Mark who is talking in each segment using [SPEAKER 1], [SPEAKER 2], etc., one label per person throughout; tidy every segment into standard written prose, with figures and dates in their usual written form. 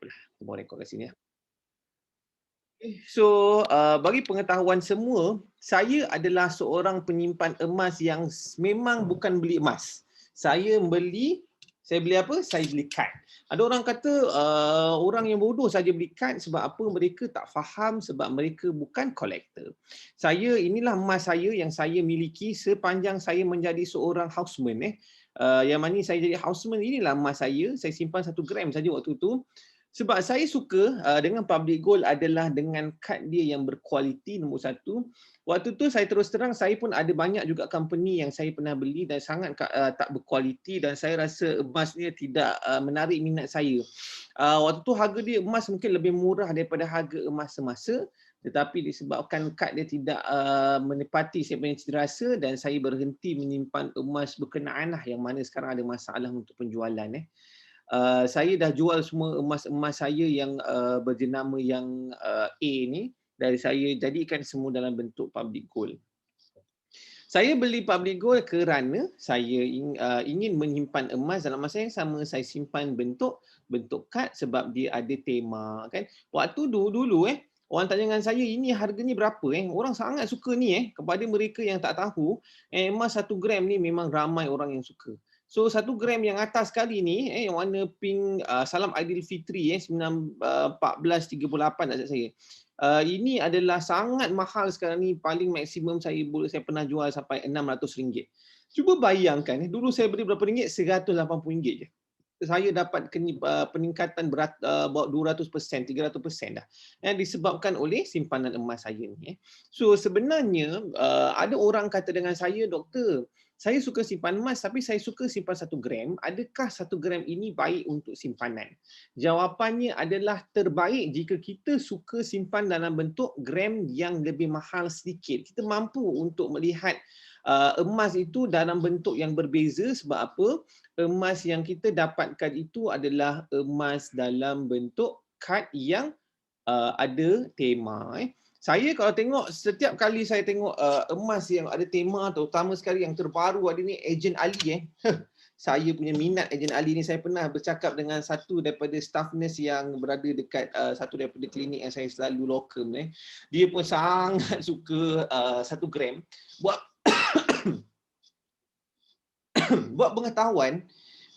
[SPEAKER 1] Kita rekod kat sini ya. So, bagi pengetahuan semua, saya adalah seorang penyimpan emas yang memang bukan beli emas. Saya beli apa? Saya beli kad. Ada orang kata orang yang bodoh saja beli kad sebab apa? Mereka tak faham sebab mereka bukan kolektor. Inilah emas saya yang saya miliki sepanjang saya menjadi seorang houseman yang mana saya jadi houseman, inilah emas saya simpan 1 gram saja waktu tu. Sebab saya suka dengan public gold adalah dengan kad dia yang berkualiti nombor satu. Waktu tu saya terus terang, saya pun ada banyak juga company yang saya pernah beli dan sangat tak berkualiti dan saya rasa emasnya tidak menarik minat saya. Waktu tu harga dia emas mungkin lebih murah daripada harga emas semasa, tetapi disebabkan kad dia tidak menepati saya punya cita rasa dan saya berhenti menyimpan emas berkenaan yang mana sekarang ada masalah untuk penjualan. Saya dah jual semua emas-emas saya yang berjenama yang A ni, dari saya jadikan semua dalam bentuk public gold. Saya beli public gold kerana saya ingin menyimpan emas dalam masa yang sama saya simpan bentuk kad sebab dia ada tema kan. Waktu dulu orang tanya dengan saya, ini harganya berapa Orang sangat suka ni kepada mereka yang tak tahu, emas 1 gram ni memang ramai orang yang suka. So 1 gram yang atas sekali ni yang warna pink, salam Aidilfitri 1438 tak saya. Ini adalah sangat mahal sekarang ni, paling maksimum saya pernah jual sampai RM600. Cuba bayangkan dulu saya beli berapa ringgit? RM180 je. Saya dapat peningkatan about 200%, 300% dah. Disebabkan oleh simpanan emas saya ni. So sebenarnya ada orang kata dengan saya, doktor, saya suka simpan emas tapi saya suka simpan 1 gram. Adakah 1 gram ini baik untuk simpanan? Jawapannya adalah terbaik jika kita suka simpan dalam bentuk gram yang lebih mahal sedikit. Kita mampu untuk melihat emas itu dalam bentuk yang berbeza. Sebab apa? Emas yang kita dapatkan itu adalah emas dalam bentuk kad yang ada tema. Saya kalau tengok, setiap kali saya tengok emas yang ada tema, terutama sekali yang terbaru ada ni Ejen Ali saya punya minat Ejen Ali ni. Saya pernah bercakap dengan satu daripada staff nurse yang berada dekat satu daripada klinik yang saya selalu locum Dia pun sangat suka 1 gram. Buat pengetahuan,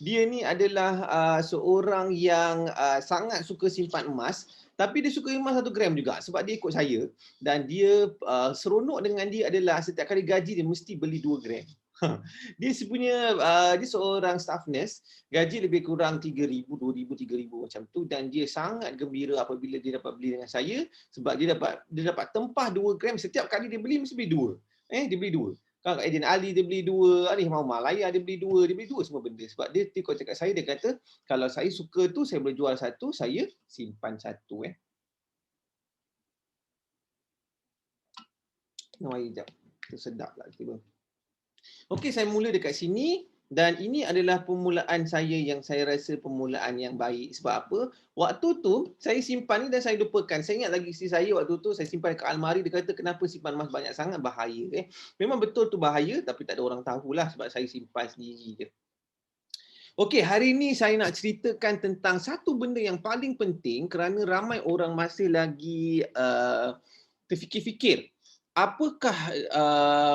[SPEAKER 1] dia ni adalah seorang yang sangat suka simpan emas, tapi dia suka emas 1 gram juga sebab dia ikut saya dan dia seronok dengan dia adalah setiap kali gaji dia mesti beli 2 gram. Dia seorang staff nurse, gaji lebih kurang 3,000, 2,000, 3,000 macam tu dan dia sangat gembira apabila dia dapat beli dengan saya sebab dia dapat tempah 2 gram setiap kali dia beli mesti beli 2. Dia beli 2. Kalau kat Ejen Ali dia beli 2, Arif Muhammad Malaya dia beli 2, semua benda. Sebab dia ikut cakap saya, dia kata kalau saya suka tu saya boleh jual 1, saya simpan 1 Nawai jap. Itu sedap lah tiba. Okey, saya mula dekat sini dan ini adalah permulaan saya yang saya rasa permulaan yang baik. Sebab apa? Waktu tu saya simpan ni dan saya lupakan. Saya ingat lagi isteri saya waktu tu saya simpan kat almari, dia kata kenapa simpan emas banyak sangat, bahaya Memang betul tu bahaya tapi tak ada orang tahulah sebab saya simpan sendiri je. Okey, hari ini saya nak ceritakan tentang satu benda yang paling penting kerana ramai orang masih lagi terfikir-fikir. Apakah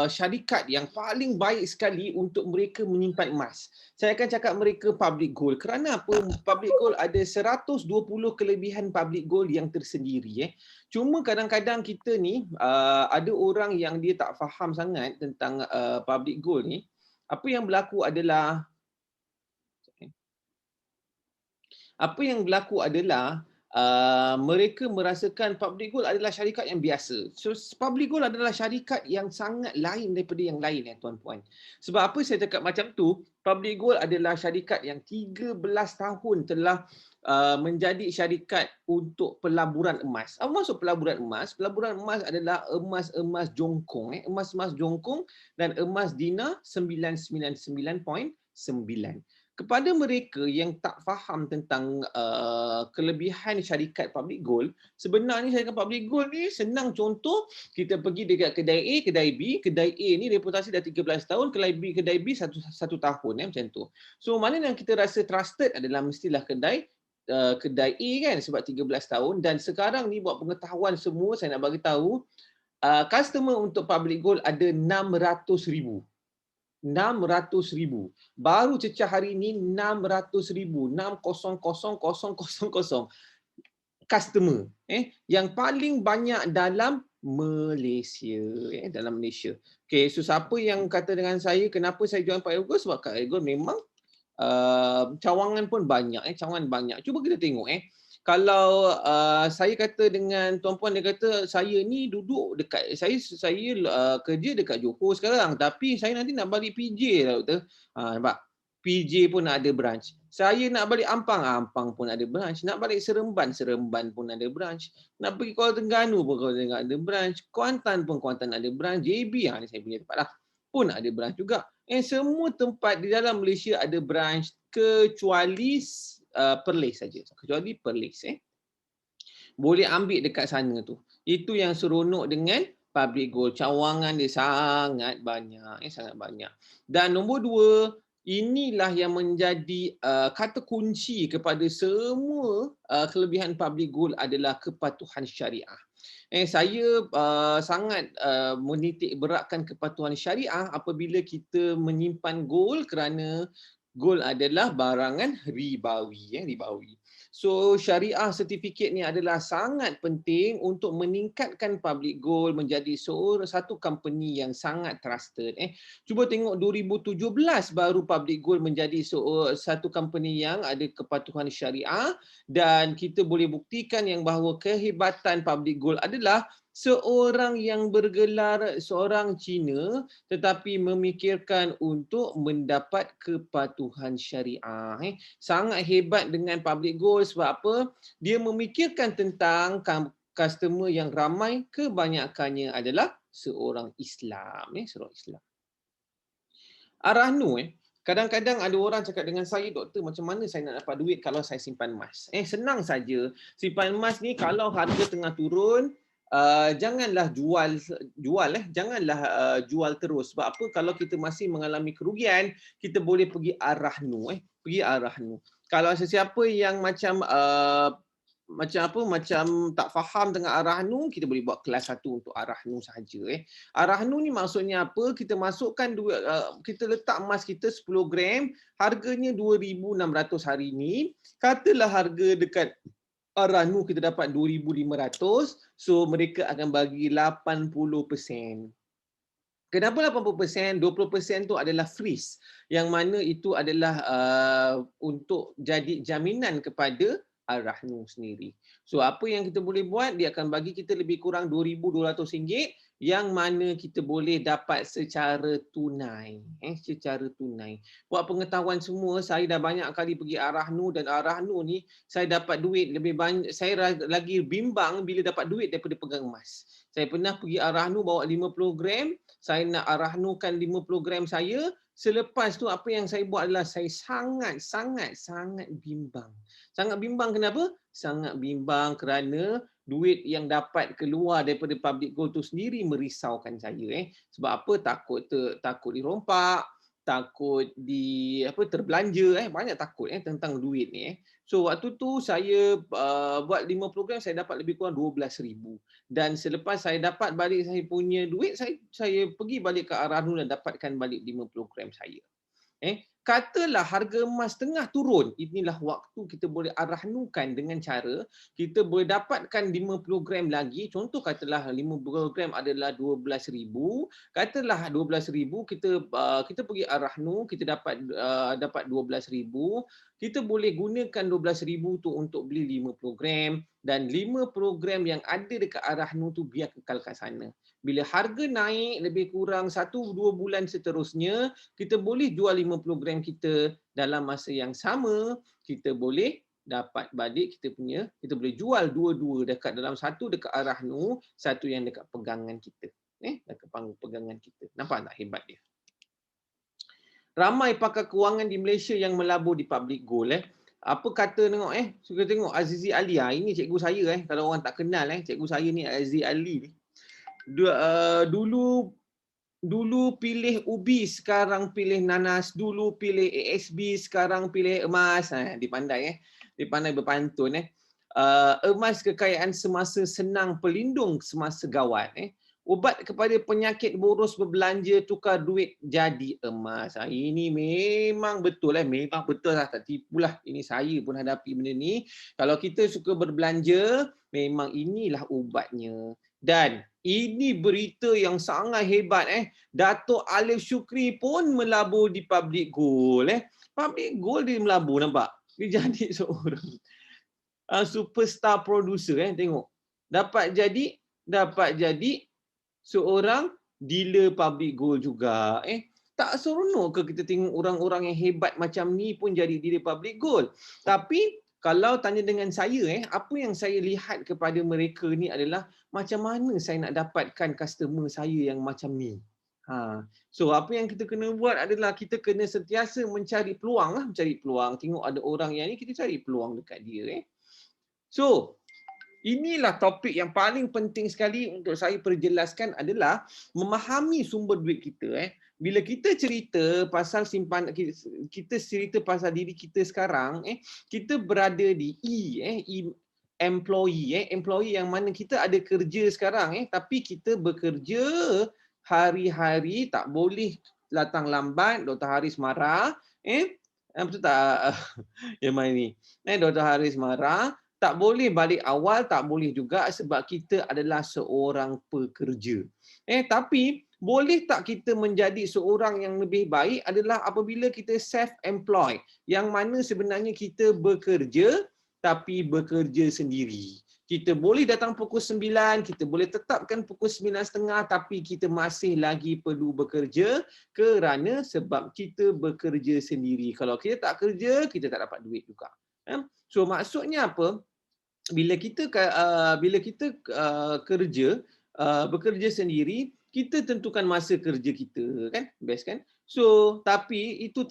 [SPEAKER 1] syarikat yang paling baik sekali untuk mereka menyimpan emas? Saya akan cakap mereka public gold. Kerana apa? Public gold ada 120 kelebihan public gold yang tersendiri. Cuma kadang-kadang kita ni ada orang yang dia tak faham sangat tentang public gold ni. Apa yang berlaku adalah mereka merasakan public gold adalah syarikat yang biasa. So public gold adalah syarikat yang sangat lain daripada yang lain tuan-puan. Sebab apa saya cakap macam tu? Public gold adalah syarikat yang 13 tahun telah menjadi syarikat untuk pelaburan emas. Apa maksud pelaburan emas? Pelaburan emas adalah emas-emas jongkong, emas-emas jongkong dan emas dinar 999.9. Kepada mereka yang tak faham tentang kelebihan syarikat public gold, sebenarnya syarikat public gold ni senang contoh, kita pergi dekat kedai A, kedai B, kedai A ni reputasi dah 13 tahun, kedai B satu tahun macam tu. So mana yang kita rasa trusted adalah mestilah kedai kedai A kan sebab 13 tahun, dan sekarang ni buat pengetahuan semua saya nak bagi tahu, customer untuk public gold ada 600,000. 600,000. Baru cecah hari ni 600,000. 600,000 customer yang paling banyak dalam Malaysia, dalam Malaysia. Okay, so siapa yang kata dengan saya kenapa saya jual Pak Gold, sebab Kak Gold memang cawangan pun banyak, cawangan banyak. Cuba kita tengok kalau saya kata dengan tuan-puan, dia kata saya ni duduk dekat, saya kerja dekat Johor sekarang, tapi saya nanti nak balik PJ lah doktor. Nampak? PJ pun ada branch. Saya nak balik Ampang, Ampang pun ada branch. Nak balik Seremban, Seremban pun ada branch. Nak pergi Kuala Terengganu pun Kuala Terengganu ada branch. Kuantan pun Kuantan ada branch. JB, ni saya punya tempat lah, pun ada branch juga. Semua tempat di dalam Malaysia ada branch kecuali Perlis saja. Kecuali Perlis. Boleh ambil dekat sana tu. Itu yang seronok dengan public gold. Cawangan dia sangat banyak. Sangat banyak. Dan nombor 2, inilah yang menjadi kata kunci kepada semua kelebihan public gold adalah kepatuhan syariah. Saya sangat menitik beratkan kepatuhan syariah apabila kita menyimpan gold, kerana gold adalah barangan ribawi. So syariah certificate ni adalah sangat penting untuk meningkatkan public gold menjadi satu company yang sangat trusted. Cuba tengok 2017 baru public gold menjadi satu company yang ada kepatuhan syariah, dan kita boleh buktikan yang bahawa kehebatan public gold adalah seorang yang bergelar seorang Cina tetapi memikirkan untuk mendapat kepatuhan syariah. Sangat hebat dengan public gold sebab apa? Dia memikirkan tentang customer yang ramai, kebanyakannya adalah seorang Islam. Seorang Islam. Arahnu, kadang-kadang ada orang cakap dengan saya, doktor, macam mana saya nak dapat duit kalau saya simpan emas? Senang saja. Simpan emas ni kalau harga tengah turun, janganlah janganlah jual terus. Sebab apa? Kalau kita masih mengalami kerugian, kita boleh pergi Arahnu. Pergi Arahnu. Kalau sesiapa yang macam tak faham dengan Arahnu, kita boleh buat kelas 1 untuk Arahnu sahaja. Arahnu ni maksudnya apa? Kita masukkan duit, kita letak emas kita 10 gram, harganya 2,600 hari ni. Katalah harga dekat Arahnu kita dapat 2,500, so mereka akan bagi 80%. Kenapa 80%? 20% tu adalah freeze, yang mana itu adalah untuk jadi jaminan kepada Arahnu sendiri. So apa yang kita boleh buat, dia akan bagi kita lebih kurang RM2,200 yang mana kita boleh dapat secara tunai. Secara tunai. Buat pengetahuan semua, saya dah banyak kali pergi Arahnu, dan Arahnu ni saya dapat duit lebih banyak. Saya lagi bimbang bila dapat duit daripada pegang emas. Saya pernah pergi Arahnu bawa 50 gram, saya nak Arahnukan 50 gram saya. Selepas tu apa yang saya buat adalah saya sangat bimbang. Sangat bimbang kenapa? Sangat bimbang kerana duit yang dapat keluar daripada public gold tu sendiri merisaukan saya. Sebab apa? Takut dirompak, takut terbelanja, banyak takut tentang duit ni. So waktu tu saya buat 50 gram, saya dapat lebih kurang 12,000. Dan selepas saya dapat balik saya punya duit, saya pergi balik ke Arahnu dan dapatkan balik 50 gram saya. Katalah harga emas tengah turun, inilah waktu kita boleh Arahnukan dengan cara kita boleh dapatkan 50 gram lagi. Contoh katalah 50 gram adalah 12,000, katalah 12,000 kita pergi Arahnu, kita dapat 12,000, kita boleh gunakan 12,000 tu untuk beli 50 gram, dan 50 gram yang ada dekat Arahnu tu biar kekal kat sana. Bila harga naik lebih kurang 1-2 bulan seterusnya, kita boleh jual 50 gram kita dalam masa yang sama, kita boleh dapat balik kita boleh jual dua-dua dekat dalam, satu dekat Arahnu, satu yang dekat pegangan kita. Dekat pegangan kita. Nampak tak hebat dia? Ramai pakar kewangan di Malaysia yang melabur di public gold. Apa kata tengok suka tengok Azizi Ali. Ini cikgu saya kalau orang tak kenal cikgu saya ni Azizi Ali ni. Dulu pilih ubi, sekarang pilih nanas. Dulu pilih ASB, sekarang pilih emas. Dipandai dia pandai berpantun emas kekayaan semasa senang, pelindung semasa gawat ubat kepada penyakit boros berbelanja, tukar duit jadi emas. Ini memang betul memang betul lah, tak tipulah. Ini saya pun hadapi benda ni. Kalau kita suka berbelanja, memang inilah ubatnya. Dan ini berita yang sangat hebat Dato' Alif Shukri pun melabur di Public Gold Public Gold dia melabur, nampak? Dia jadi seorang superstar producer tengok. Dapat jadi seorang dealer public gold juga. Tak seronok ke kita tengok orang-orang yang hebat macam ni pun jadi dealer public gold. Tapi kalau tanya dengan saya apa yang saya lihat kepada mereka ni adalah macam mana saya nak dapatkan customer saya yang macam ni. So apa yang kita kena buat adalah kita kena sentiasa mencari peluang mencari peluang. Tengok ada orang yang ni, kita cari peluang dekat dia So inilah topik yang paling penting sekali untuk saya perjelaskan adalah memahami sumber duit kita. Bila kita cerita pasal simpanan, kita cerita pasal diri kita sekarang, kita berada di employee, employee yang mana kita ada kerja sekarang, tapi kita bekerja hari-hari, tak boleh datang lambat. Dr. Haris marah, betul tak? Yang mana ni? Dr. Haris marah. Tak boleh balik awal, tak boleh juga sebab kita adalah seorang pekerja. Tapi boleh tak kita menjadi seorang yang lebih baik adalah apabila kita self-employed, yang mana sebenarnya kita bekerja tapi bekerja sendiri. Kita boleh datang pukul 9, kita boleh tetapkan pukul 9.30 tapi kita masih lagi perlu bekerja kerana sebab kita bekerja sendiri. Kalau kita tak kerja, kita tak dapat duit juga. So maksudnya apa? Bila kita kerja, bekerja sendiri, kita tentukan masa kerja kita, kan? Best kan? So tapi itu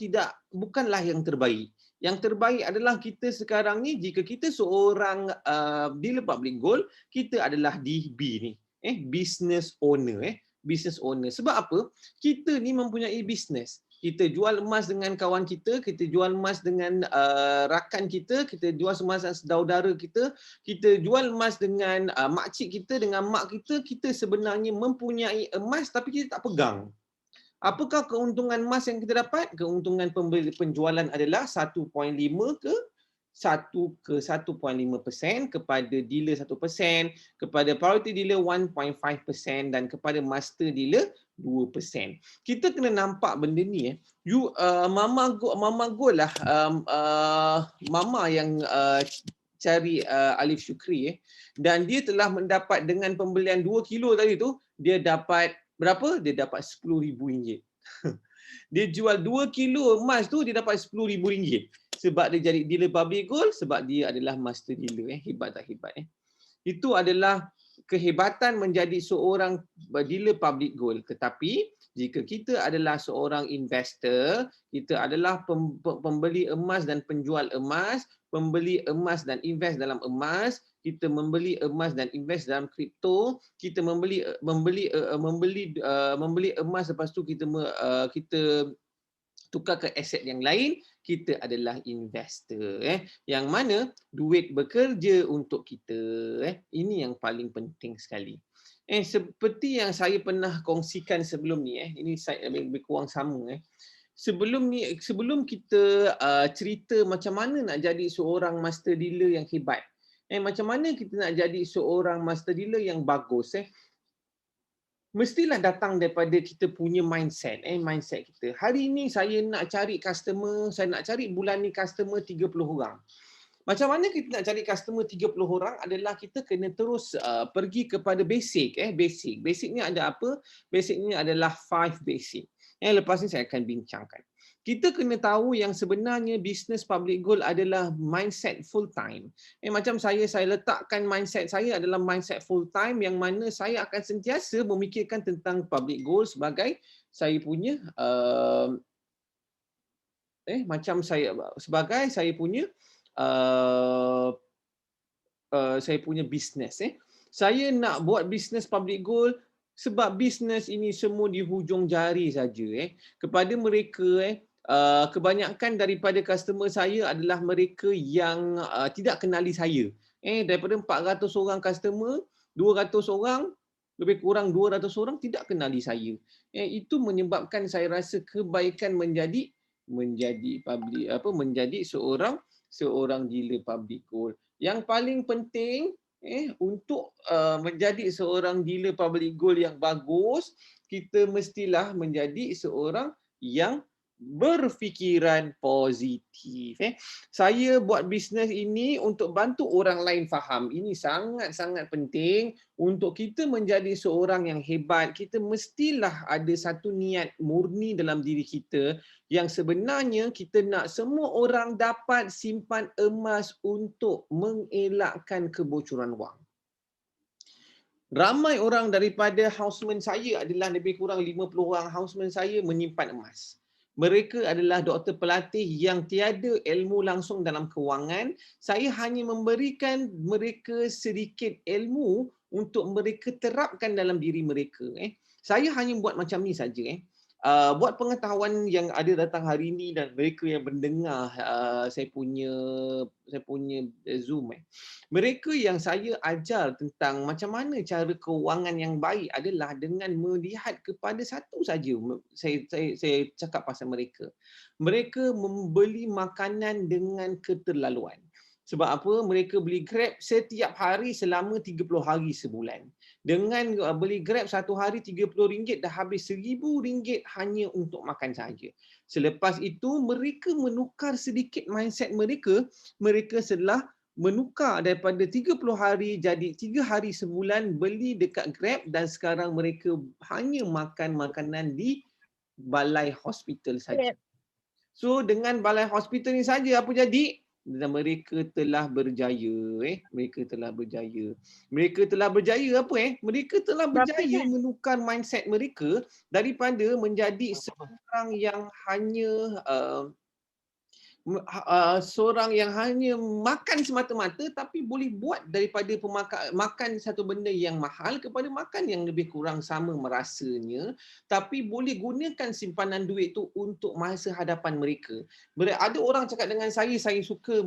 [SPEAKER 1] bukanlah yang terbaik. Yang terbaik adalah kita sekarang ni, jika kita seorang dealer public gold, kita adalah DB ni, business owner, business owner. Sebab apa? Kita ni mempunyai business. Kita jual emas dengan kawan kita, kita jual emas dengan rakan kita, kita jual emas dengan saudara kita, kita jual emas dengan makcik kita, dengan mak kita. Kita sebenarnya mempunyai emas tapi kita tak pegang. Apakah keuntungan emas yang kita dapat? Keuntungan penjualan adalah 1.5 ke 1.5% kepada dealer 1%, kepada priority dealer 1.5% dan kepada master dealer 2%. Kita kena nampak benda ni Mama Gold lah mama yang cari Alif Shukri dan dia telah mendapat dengan pembelian 2 kilo tadi tu, dia dapat berapa? Dia dapat RM10,000. Dia jual 2 kilo emas tu, dia dapat RM10,000. Sebab dia jadi dealer public gold, sebab dia adalah master dealer. Hebat tak hebat? Itu adalah kehebatan menjadi seorang dealer public gold. Tetapi jika kita adalah seorang investor, kita adalah pembeli emas dan penjual emas, pembeli emas dan invest dalam emas, kita membeli emas dan invest dalam kripto, kita membeli emas, lepas tu kita tukar ke aset yang lain, kita adalah investor yang mana duit bekerja untuk kita. Ini yang paling penting sekali. Seperti yang saya pernah kongsikan sebelum ni, ini saya lebih kurang sama. Sebelum kita cerita macam mana nak jadi seorang master dealer yang hebat, macam mana kita nak jadi seorang master dealer yang bagus, mestilah datang daripada kita punya mindset, mindset kita. Hari ini saya nak cari customer, saya nak cari bulan ni customer 30 orang. Macam mana kita nak cari customer 30 orang adalah kita kena terus pergi kepada basic. Basic ni ada apa? Basic ni adalah 5 basic. Lepas ni saya akan bincangkan. Kita kena tahu yang sebenarnya business public gold adalah mindset full time. Macam saya letakkan mindset saya adalah mindset full time yang mana saya akan sentiasa memikirkan tentang public gold sebagai saya punya saya punya business. Saya nak buat business public gold sebab business ini semua di hujung jari saja. Kepada mereka kebanyakan daripada customer saya adalah mereka yang tidak kenali saya. Daripada 400 orang customer, 200 orang, lebih kurang 200 orang tidak kenali saya. Itu menyebabkan saya rasa kebaikan menjadi public menjadi seorang dealer public gold. Yang paling penting untuk menjadi seorang dealer public gold yang bagus, kita mestilah menjadi seorang yang berfikiran positif. Saya buat bisnes ini untuk bantu orang lain faham. Ini sangat-sangat penting untuk kita menjadi seorang yang hebat. Kita mestilah ada satu niat murni dalam diri kita yang sebenarnya kita nak semua orang dapat simpan emas untuk mengelakkan kebocoran wang. Ramai orang daripada houseman saya adalah lebih kurang 50 orang houseman saya menyimpan emas. Mereka adalah doktor pelatih yang tiada ilmu langsung dalam kewangan. Saya hanya memberikan mereka sedikit ilmu untuk mereka terapkan dalam diri mereka. Saya hanya buat macam ni saja. Buat pengetahuan yang ada datang hari ini dan mereka yang mendengar saya punya Zoom. Mereka yang saya ajar tentang macam mana cara kewangan yang baik adalah dengan melihat kepada satu saja. Saya cakap pasal mereka. Mereka membeli makanan dengan keterlaluan. Sebab apa? Mereka beli Grab setiap hari selama 30 hari sebulan. Dengan beli Grab satu hari RM30 dah habis RM1,000 hanya untuk makan saja. Selepas itu mereka menukar sedikit mindset mereka. Mereka setelah menukar daripada 30 hari jadi 3 hari sebulan beli dekat Grab dan sekarang mereka hanya makan makanan di balai hospital saja. So dengan balai hospital ni saja apa jadi? Dan mereka telah berjaya. Mereka telah berjaya. Mereka telah berjaya apa? Mereka telah berjaya menukar mindset mereka daripada menjadi seorang yang hanya seorang yang hanya makan semata-mata tapi boleh buat daripada makan satu benda yang mahal kepada makan yang lebih kurang sama merasanya, tapi boleh gunakan simpanan duit tu untuk masa hadapan mereka. Ada orang cakap dengan saya suka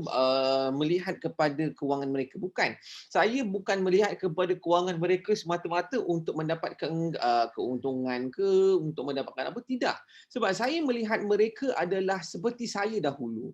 [SPEAKER 1] melihat kepada kewangan mereka. Bukan. Saya bukan melihat kepada kewangan mereka semata-mata untuk mendapatkan keuntungan ke, untuk mendapatkan apa, tidak. Sebab saya melihat mereka adalah seperti saya dahulu.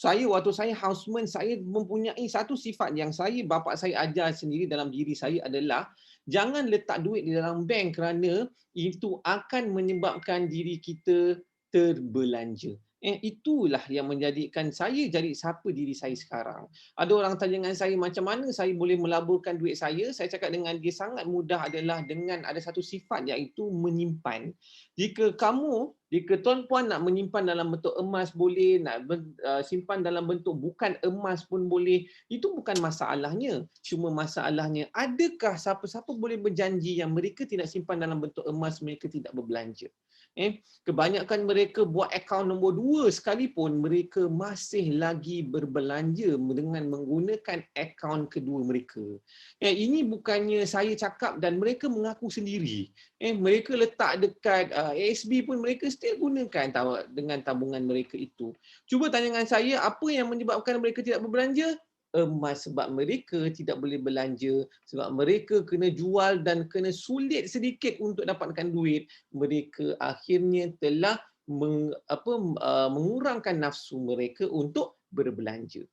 [SPEAKER 1] Waktu saya houseman, saya mempunyai satu sifat yang bapa saya ajar sendiri dalam diri saya adalah jangan letak duit di dalam bank kerana itu akan menyebabkan diri kita terbelanja. Itulah yang menjadikan saya jadi siapa diri saya sekarang. Ada orang tanya dengan saya macam mana saya boleh melaburkan duit saya. Saya cakap dengan dia sangat mudah adalah dengan ada satu sifat iaitu menyimpan. Jika tuan-puan nak menyimpan dalam bentuk emas boleh, nak simpan dalam bentuk bukan emas pun boleh, itu bukan masalahnya. Cuma masalahnya adakah siapa-siapa boleh berjanji yang mereka tidak simpan dalam bentuk emas, mereka tidak berbelanja. Kebanyakan mereka buat akaun nombor 2 sekalipun mereka masih lagi berbelanja dengan menggunakan akaun kedua mereka. Ini bukannya saya cakap dan mereka mengaku sendiri. Mereka letak dekat ASB pun mereka still gunakan dengan tabungan mereka itu. Cuba tanya dengan saya, apa yang menyebabkan mereka tidak berbelanja? Emas, sebab mereka tidak boleh belanja, sebab mereka kena jual dan kena sulit sedikit untuk dapatkan duit. Mereka akhirnya telah mengurangkan nafsu mereka untuk berbelanja.